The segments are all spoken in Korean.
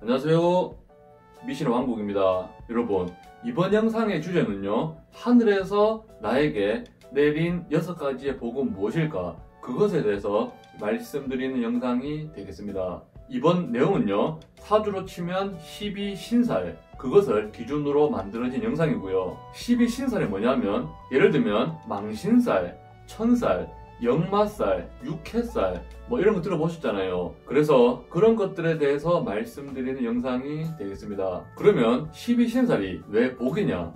안녕하세요, 미신의 왕국입니다. 여러분, 이번 영상의 주제는요, 하늘에서 나에게 내린 6가지의 복은 무엇일까, 그것에 대해서 말씀드리는 영상이 되겠습니다. 이번 내용은요, 사주로 치면 12신살, 그것을 기준으로 만들어진 영상이고요. 12신살이 뭐냐면, 예를 들면 망신살, 천살, 역마살, 육해살 이런 거 들어보셨잖아요. 그래서 그런 것들에 대해서 말씀드리는 영상이 되겠습니다. 그러면 12신살이 왜 복이냐?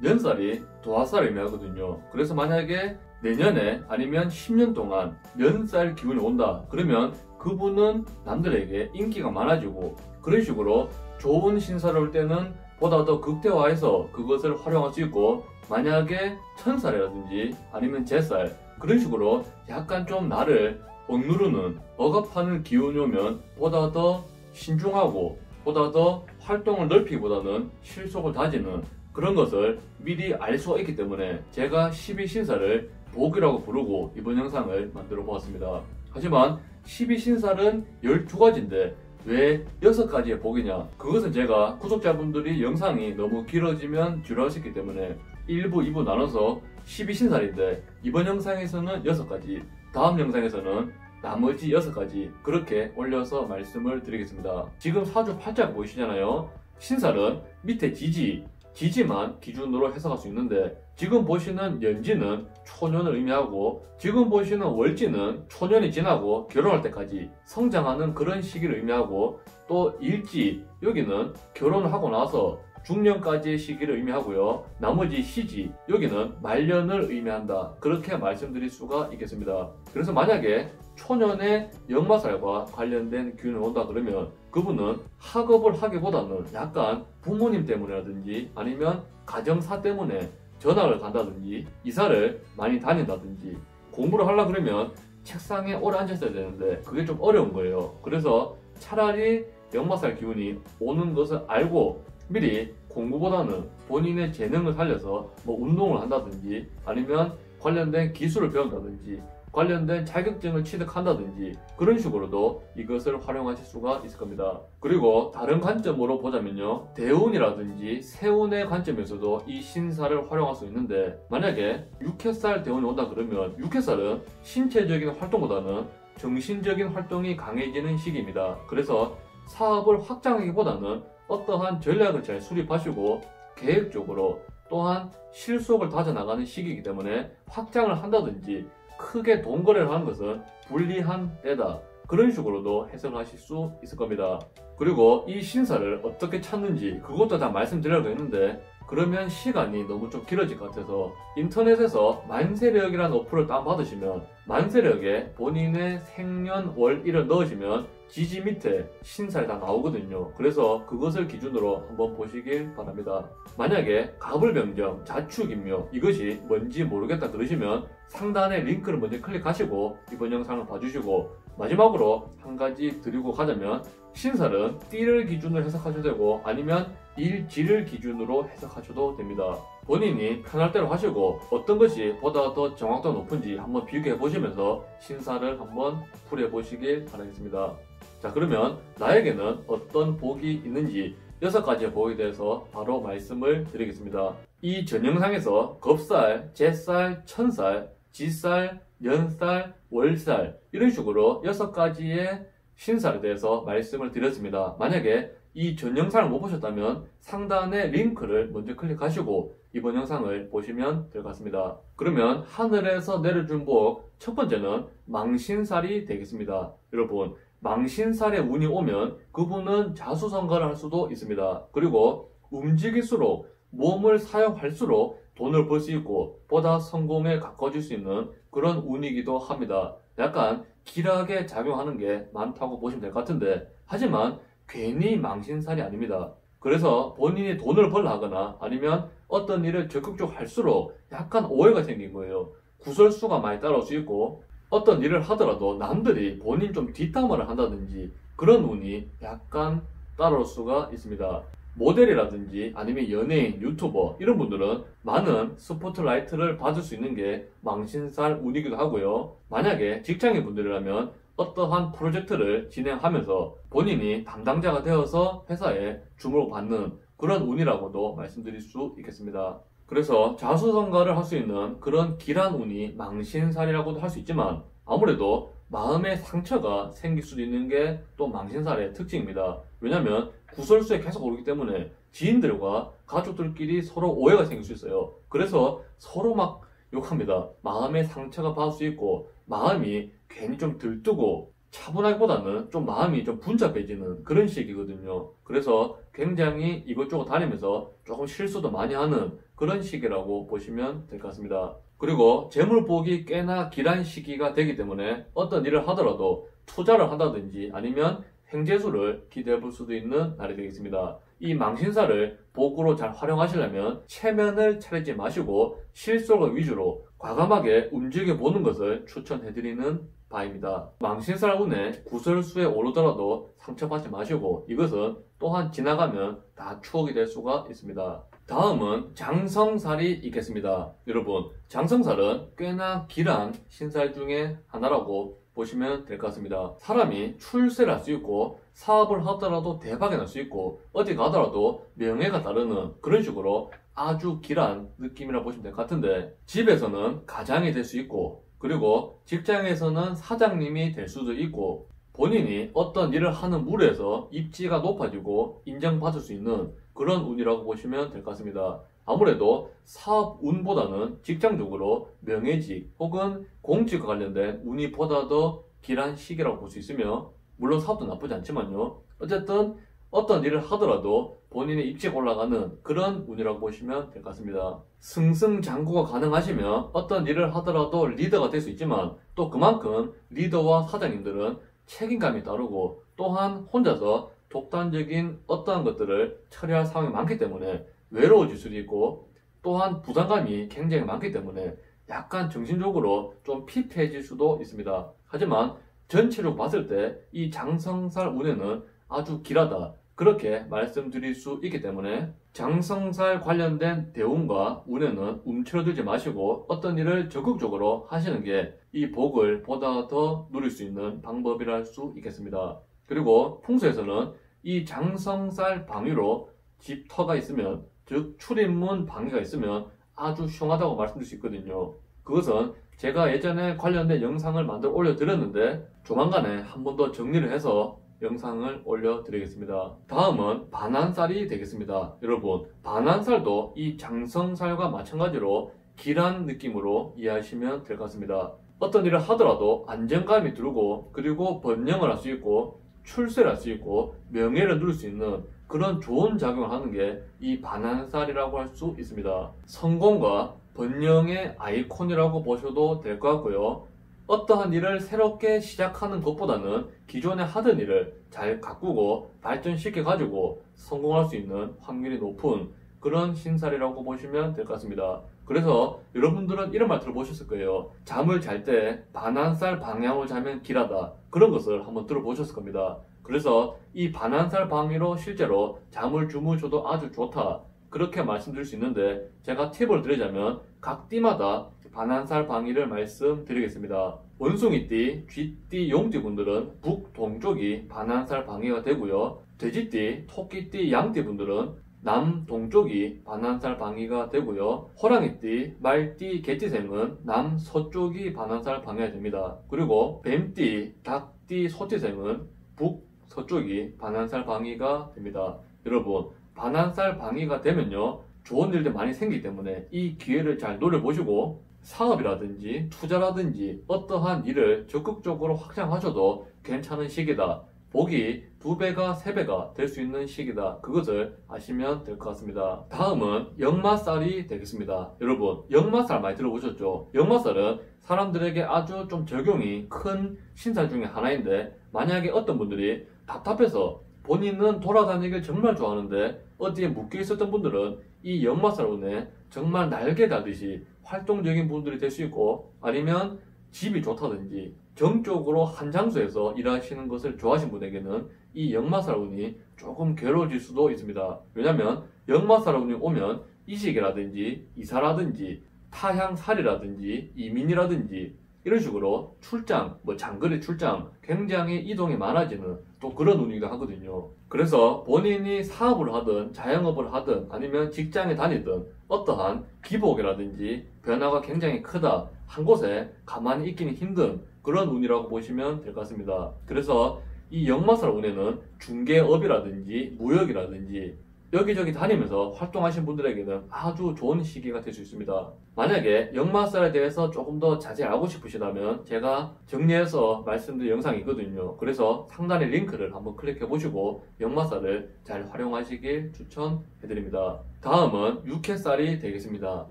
년살이 도화살을 의미하거든요. 그래서 만약에 내년에 아니면 10년 동안 년살 기운이 온다 그러면 그분은 남들에게 인기가 많아지고, 그런 식으로 좋은 신살이 올 때는 보다 더 극대화해서 그것을 활용할 수 있고, 만약에 천살이라든지 아니면 제살, 그런 식으로 약간 좀 나를 억누르는, 억압하는 기운이 오면 보다 더 신중하고 보다 더 활동을 넓히기보다는 실속을 다지는 그런 것을 미리 알 수가 있기 때문에 제가 12신살을 복이라고 부르고 이번 영상을 만들어 보았습니다. 하지만 12신살은 12가지인데 왜 6가지의 복이냐? 그것은 제가 구독자분들이 영상이 너무 길어지면 지루하셨기 때문에 1부, 2부 나눠서 12신살인데 이번 영상에서는 6가지, 다음 영상에서는 나머지 6가지 그렇게 올려서 말씀을 드리겠습니다. 지금 사주 팔자 보이시잖아요. 신살은 밑에 지지만 기준으로 해석할 수 있는데, 지금 보시는 연지는 초년을 의미하고, 지금 보시는 월지는 초년이 지나고 결혼할 때까지 성장하는 그런 시기를 의미하고, 또 일지, 여기는 결혼을 하고 나서 중년까지의 시기를 의미하고요. 나머지 시지, 여기는 말년을 의미한다. 그렇게 말씀드릴 수가 있겠습니다. 그래서 만약에 초년의 역마살과 관련된 기운이 온다 그러면 그분은 학업을 하기보다는 약간 부모님 때문이라든지 아니면 가정사 때문에 전학을 간다든지 이사를 많이 다닌다든지, 공부를 하려고 그러면 책상에 오래 앉았어야 되는데 그게 좀 어려운 거예요. 그래서 차라리 역마살 기운이 오는 것을 알고 미리 공부보다는 본인의 재능을 살려서 운동을 한다든지 아니면 관련된 기술을 배운다든지 관련된 자격증을 취득한다든지 그런 식으로도 이것을 활용하실 수가 있을 겁니다. 그리고 다른 관점으로 보자면요, 대운이라든지 세운의 관점에서도 이 신살을 활용할 수 있는데, 만약에 육해살 대운이 온다 그러면 육해살은 신체적인 활동보다는 정신적인 활동이 강해지는 시기입니다. 그래서 사업을 확장하기보다는 어떠한 전략을 잘 수립하시고 계획적으로, 또한 실속을 다져나가는 시기이기 때문에 확장을 한다든지 크게 돈 거래를 하는 것은 불리한 때다, 그런 식으로도 해석을 하실 수 있을 겁니다. 그리고 이 신살을 어떻게 찾는지 그것도 다 말씀드리려고 했는데 그러면 시간이 너무 좀 길어질 것 같아서 인터넷에서 만세력이라는 어플을 다운받으시면 만세력에 본인의 생년월일을 넣으시면 지지 밑에 신살이 다 나오거든요. 그래서 그것을 기준으로 한번 보시길 바랍니다. 만약에 갑을병정, 자축인묘 이것이 뭔지 모르겠다 그러시면 상단에 링크를 먼저 클릭하시고 이번 영상을 봐주시고, 마지막으로 한 가지 드리고 가자면 신살은 띠를 기준으로 해석하셔도 되고 아니면 일지를 기준으로 해석하셔도 됩니다. 본인이 편할 대로 하시고 어떤 것이 보다 더 정확도가 높은지 한번 비교해 보시면서 신살을 한번 풀어 보시길 바라겠습니다. 자, 그러면 나에게는 어떤 복이 있는지 6가지의 복에 대해서 바로 말씀을 드리겠습니다. 이 전 영상에서 겁살, 제살, 천살, 지살, 년살, 월살 이런 식으로 6가지의 신살에 대해서 말씀을 드렸습니다. 만약에 이 전 영상을 못 보셨다면 상단에 링크를 먼저 클릭하시고 이번 영상을 보시면 될 것 같습니다. 그러면 하늘에서 내려준 복 첫 번째는 망신살이 되겠습니다. 여러분, 망신살에 운이 오면 그분은 자수성가를 할 수도 있습니다. 그리고 움직일수록, 몸을 사용할수록 돈을 벌 수 있고 보다 성공에 가까워질 수 있는 그런 운이기도 합니다. 약간 길하게 작용하는 게 많다고 보시면 될 것 같은데, 하지만 괜히 망신살이 아닙니다. 그래서 본인이 돈을 벌려 하거나 아니면 어떤 일을 적극적으로 할수록 약간 오해가 생긴 거예요. 구설수가 많이 따라올 수 있고, 어떤 일을 하더라도 남들이 본인 좀 뒷담화를 한다든지 그런 운이 약간 따라올 수가 있습니다. 모델이라든지 아니면 연예인, 유튜버 이런 분들은 많은 스포트라이트를 받을 수 있는 게 망신살 운이기도 하고요. 만약에 직장인 분들이라면 어떠한 프로젝트를 진행하면서 본인이 담당자가 되어서 회사에 주목을 받는 그런 운이라고도 말씀드릴 수 있겠습니다. 그래서 자수성가를 할 수 있는 그런 길한 운이 망신살이라고도 할 수 있지만 아무래도 마음의 상처가 생길 수도 있는 게 또 망신살의 특징입니다. 왜냐하면 구설수에 계속 오르기 때문에 지인들과 가족들끼리 서로 오해가 생길 수 있어요. 그래서 서로 막 욕합니다. 마음의 상처가 받을 수 있고 마음이 괜히 좀 들뜨고 차분하기보다는 좀 마음이 좀 분잡해지는 그런 시기거든요. 그래서 굉장히 이것저것 다니면서 조금 실수도 많이 하는 그런 시기라고 보시면 될 것 같습니다. 그리고 재물복이 꽤나 길한 시기가 되기 때문에 어떤 일을 하더라도 투자를 한다든지 아니면 횡재수를 기대해 볼 수도 있는 날이 되겠습니다. 이 망신살을 복으로 잘 활용하시려면 체면을 차리지 마시고 실속을 위주로 과감하게 움직여 보는 것을 추천해드리는 바입니다. 망신살 운에 구설수에 오르더라도 상처받지 마시고 이것은 또한 지나가면 다 추억이 될 수가 있습니다. 다음은 장성살이 있겠습니다. 여러분, 장성살은 꽤나 길한 신살 중에 하나라고 보시면 될 것 같습니다. 사람이 출세를 할 수 있고 사업을 하더라도 대박이 날 수 있고 어디 가더라도 명예가 따르는 그런 식으로 아주 길한 느낌이라고 보시면 될 것 같은데 집에서는 가장이 될 수 있고 그리고 직장에서는 사장님이 될 수도 있고 본인이 어떤 일을 하는 무리에서 입지가 높아지고 인정받을 수 있는 그런 운이라고 보시면 될 것 같습니다. 아무래도 사업 운보다는 직장적으로 명예직 혹은 공직과 관련된 운이 보다 더 길한 시기라고 볼 수 있으며 물론 사업도 나쁘지 않지만요. 어쨌든 어떤 일을 하더라도 본인의 입지가 올라가는 그런 운이라고 보시면 될 것 같습니다. 승승장구가 가능하시면 어떤 일을 하더라도 리더가 될 수 있지만 또 그만큼 리더와 사장님들은 책임감이 따르고 또한 혼자서 독단적인 어떠한 것들을 처리할 상황이 많기 때문에 외로워질 수도 있고 또한 부담감이 굉장히 많기 때문에 약간 정신적으로 좀 피폐해질 수도 있습니다. 하지만 전체적으로 봤을 때 이 장성살 운에는 아주 길하다 그렇게 말씀드릴 수 있기 때문에 장성살 관련된 대운과 운에는 움츠러들지 마시고 어떤 일을 적극적으로 하시는 게 이 복을 보다 더 누릴 수 있는 방법이라 할 수 있겠습니다. 그리고 풍수에서는 이 장성살 방위로 집터가 있으면 즉 출입문 방위가 있으면 아주 흉하다고 말씀드릴 수 있거든요. 그것은 제가 예전에 관련된 영상을 만들어 올려드렸는데 조만간에 한 번 더 정리를 해서 영상을 올려드리겠습니다. 다음은 반한살이 되겠습니다. 여러분, 반한살도 이 장성살과 마찬가지로 길한 느낌으로 이해하시면 될 것 같습니다. 어떤 일을 하더라도 안정감이 들고 그리고 번영을 할 수 있고 출세를 할 수 있고 명예를 누릴 수 있는 그런 좋은 작용을 하는 게 이 반한살이라고 할 수 있습니다. 성공과 번영의 아이콘이라고 보셔도 될 것 같고요. 어떠한 일을 새롭게 시작하는 것보다는 기존에 하던 일을 잘 가꾸고 발전시켜 가지고 성공할 수 있는 확률이 높은 그런 신살이라고 보시면 될 것 같습니다. 그래서 여러분들은 이런 말 들어보셨을 거예요. 잠을 잘 때 반한살 방향으로 자면 길하다. 그런 것을 한번 들어보셨을 겁니다. 그래서 이 반한살 방위로 실제로 잠을 주무셔도 아주 좋다. 그렇게 말씀드릴 수 있는데 제가 팁을 드리자면 각 띠마다 반한살 방위를 말씀드리겠습니다. 원숭이띠, 쥐띠, 용띠 분들은 북동쪽이 반한살 방위가 되고요. 돼지띠, 토끼띠, 양띠 분들은 남동쪽이 반한살 방위가 되고요. 호랑이띠, 말띠, 개띠생은 남서쪽이 반한살 방위가 됩니다. 그리고 뱀띠, 닭띠, 소띠생은 북서쪽이 반한살 방위가 됩니다. 여러분, 반한살 방위가 되면요 좋은 일들 많이 생기기 때문에 이 기회를 잘 노려보시고 사업이라든지 투자라든지 어떠한 일을 적극적으로 확장하셔도 괜찮은 시기다. 복이 2배가 3배가 될 수 있는 시기다. 그것을 아시면 될 것 같습니다. 다음은 역마살이 되겠습니다. 여러분, 역마살 많이 들어보셨죠? 역마살은 사람들에게 아주 좀 적용이 큰 신살 중에 하나인데 만약에 어떤 분들이 답답해서 본인은 돌아다니길 정말 좋아하는데 어디에 묶여 있었던 분들은 이 역마살 운에 정말 날개 달듯이 활동적인 분들이 될 수 있고 아니면 집이 좋다든지 정적으로 한 장소에서 일하시는 것을 좋아하시는 분에게는 이 역마살 운이 조금 괴로워질 수도 있습니다. 왜냐하면 역마살 운이 오면 이직이라든지 이사라든지 타향살이라든지 이민이라든지 이런 식으로 출장, 장거리 출장, 굉장히 이동이 많아지는 또 그런 운이기도 하거든요. 그래서 본인이 사업을 하든 자영업을 하든 아니면 직장에 다니든 어떠한 기복이라든지 변화가 굉장히 크다, 한 곳에 가만히 있기는 힘든 그런 운이라고 보시면 될 것 같습니다. 그래서 이 역마살 운에는 중개업이라든지 무역이라든지 여기저기 다니면서 활동하신 분들에게는 아주 좋은 시기가 될 수 있습니다. 만약에 역마살에 대해서 조금 더 자세히 알고 싶으시다면 제가 정리해서 말씀드린 영상이 있거든요. 그래서 상단의 링크를 한번 클릭해 보시고 역마살을 잘 활용하시길 추천해드립니다. 다음은 육회살이 되겠습니다.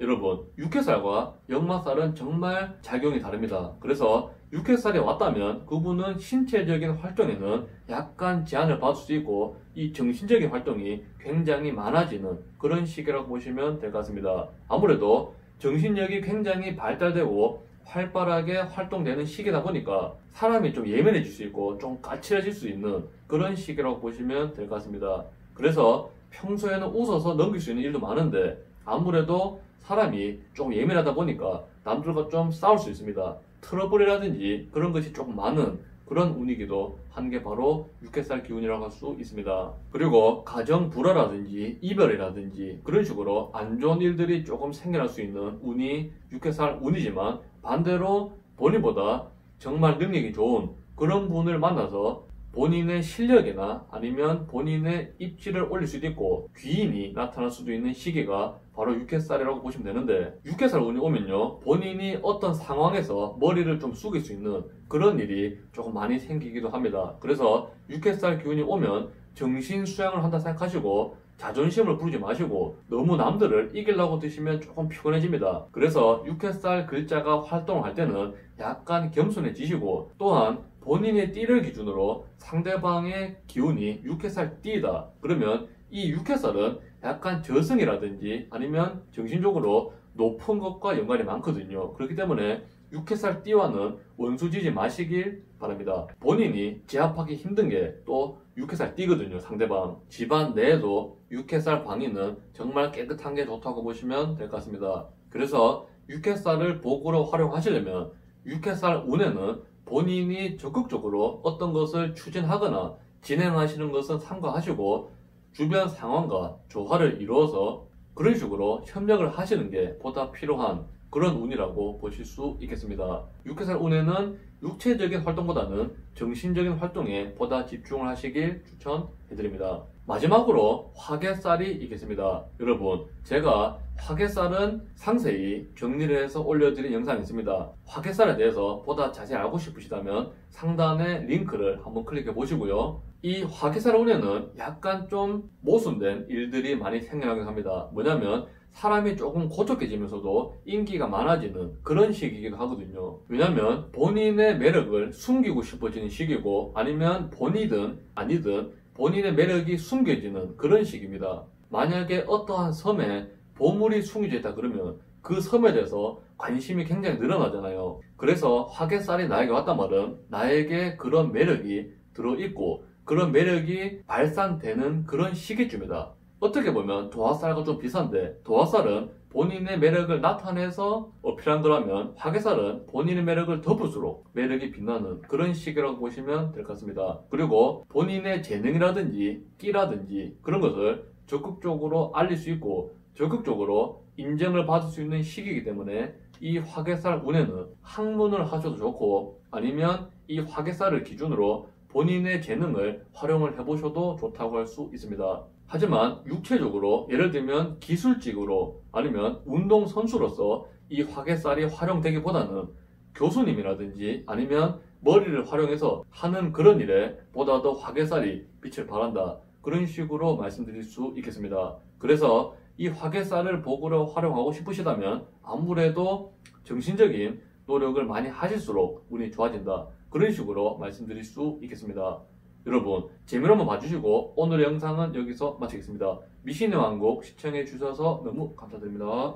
여러분, 육회살과 역마살은 정말 작용이 다릅니다. 그래서 육회살이 왔다면 그분은 신체적인 활동에는 약간 제한을 받을 수 있고 이 정신적인 활동이 굉장히 많아지는 그런 시기라고 보시면 될 것 같습니다. 아무래도 정신력이 굉장히 발달되고 활발하게 활동되는 시기다 보니까 사람이 좀 예민해질 수 있고 좀 까칠해질 수 있는 그런 시기라고 보시면 될 것 같습니다. 그래서 평소에는 웃어서 넘길 수 있는 일도 많은데 아무래도 사람이 좀 예민하다 보니까 남들과 좀 싸울 수 있습니다. 트러블이라든지 그런 것이 조금 많은 그런 운이기도 한 게 바로 육회살 기운이라고 할 수 있습니다. 그리고 가정 불화라든지 이별이라든지 그런 식으로 안 좋은 일들이 조금 생겨날 수 있는 운이 육회살 운이지만 반대로 본인보다 정말 능력이 좋은 그런 분을 만나서 본인의 실력이나 아니면 본인의 입지를 올릴 수도 있고 귀인이 나타날 수도 있는 시기가 바로 육회살이라고 보시면 되는데 육회살 운이 오면요 본인이 어떤 상황에서 머리를 좀 숙일 수 있는 그런 일이 조금 많이 생기기도 합니다. 그래서 육회살 기운이 오면 정신 수양을 한다 생각하시고 자존심을 부리지 마시고 너무 남들을 이기려고 드시면 조금 피곤해집니다. 그래서 육회살 글자가 활동을 할 때는 약간 겸손해지시고 또한 본인의 띠를 기준으로 상대방의 기운이 육회살 띠다. 그러면 이 육회살은 약간 저승이라든지 아니면 정신적으로 높은 것과 연관이 많거든요. 그렇기 때문에 육회살 띠와는 원수지지 마시길 바랍니다. 본인이 제압하기 힘든 게 또 육회살 띠거든요. 상대방. 집안 내에도 육회살 방위는 정말 깨끗한 게 좋다고 보시면 될 것 같습니다. 그래서 육회살을 복으로 활용하시려면 육회살 운에는 본인이 적극적으로 어떤 것을 추진하거나 진행하시는 것은 삼가하시고 주변 상황과 조화를 이루어서 그런 식으로 협력을 하시는 게 보다 필요한 그런 운이라고 보실 수 있겠습니다. 육회살 운에는 육체적인 활동보다는 정신적인 활동에 보다 집중을 하시길 추천해드립니다. 마지막으로 화개살이 있겠습니다. 여러분, 제가 화개살은 상세히 정리를 해서 올려드린 영상이 있습니다. 화개살에 대해서 보다 자세히 알고 싶으시다면 상단에 링크를 한번 클릭해 보시고요. 이 화개살 운에는 약간 좀 모순된 일들이 많이 생겨나긴 합니다. 뭐냐면 사람이 조금 고독해지면서도 인기가 많아지는 그런 시기이기도 하거든요. 왜냐면 본인의 매력을 숨기고 싶어지는 시기고 아니면 본이든 아니든 본인의 매력이 숨겨지는 그런 시기입니다. 만약에 어떠한 섬에 보물이 숨겨져 있다 그러면 그 섬에 대해서 관심이 굉장히 늘어나잖아요. 그래서 화개살이 나에게 왔단 말은 나에게 그런 매력이 들어있고 그런 매력이 발산되는 그런 시기쯤이다. 어떻게 보면 도화살과 좀 비슷한데 도화살은 본인의 매력을 나타내서 어필한 거라면 화개살은 본인의 매력을 덮을수록 매력이 빛나는 그런 시기라고 보시면 될 것 같습니다. 그리고 본인의 재능이라든지 끼라든지 그런 것을 적극적으로 알릴 수 있고 적극적으로 인정을 받을 수 있는 시기이기 때문에 이 화개살 운에는 학문을 하셔도 좋고 아니면 이 화개살을 기준으로 본인의 재능을 활용을 해보셔도 좋다고 할 수 있습니다. 하지만 육체적으로 예를 들면 기술직으로 아니면 운동선수로서 이 화개살이 활용되기보다는 교수님이라든지 아니면 머리를 활용해서 하는 그런 일에 보다 더 화개살이 빛을 발한다. 그런 식으로 말씀드릴 수 있겠습니다. 그래서 이 화개살을 복으로 활용하고 싶으시다면 아무래도 정신적인 노력을 많이 하실수록 운이 좋아진다. 그런 식으로 말씀드릴 수 있겠습니다. 여러분, 재미로 한번 봐주시고 오늘의 영상은 여기서 마치겠습니다. 미신의 왕국 시청해 주셔서 너무 감사드립니다.